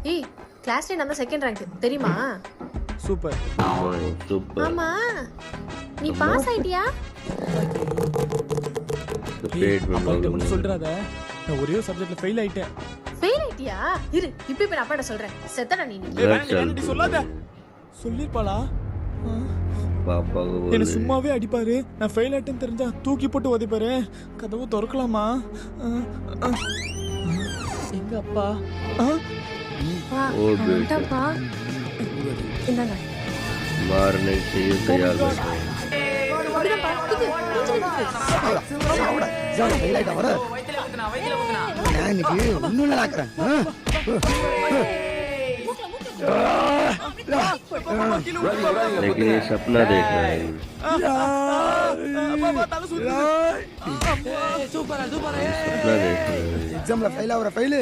ஏய் கிளாஸ்ல நம்ம செகண்ட் ரேங்க் தெரியுமா? சூப்பர். சூப்பர். ஆமா நீ பாஸ் ஆயிட்டியா? அப்பாட்ட மட்டும் சொல்றாத. நான் ஒரே சப்ஜெக்ட்ல ஃபெயில் ஆயிட்டேன். ஃபெயில் ஆயிட்டியா? இரு இப்போ நான் அப்பாட்ட சொல்றேன். செத்தடா நீ. வேணாண்டி சொல்லாத. சொல்லிருப்பாளா? பாப்பா என்ன சும்மாவே அடிப்பாரு. நான் ஃபெயில் ஆயிட்டேன்னு தெரிஞ்சா தூக்கி போட்டு உதைப்பாரு. கதவு திறக்கலாமா? எங்க அப்பா? வா வந்துட்டப்பா. இந்தாங்க. मारने के लिए तैयार बैठे हैं। அப்படிதான்ப்பா. இது நான் இன்னைக்கு ஒண்ணும் நடக்கிறேன். लेकिन ये सपना देख रहे हैं। சூப்பரா सपना देख रहे हैं। எக்ஸாம்ல ஃபெயில் ஆகுற ஃபெயில்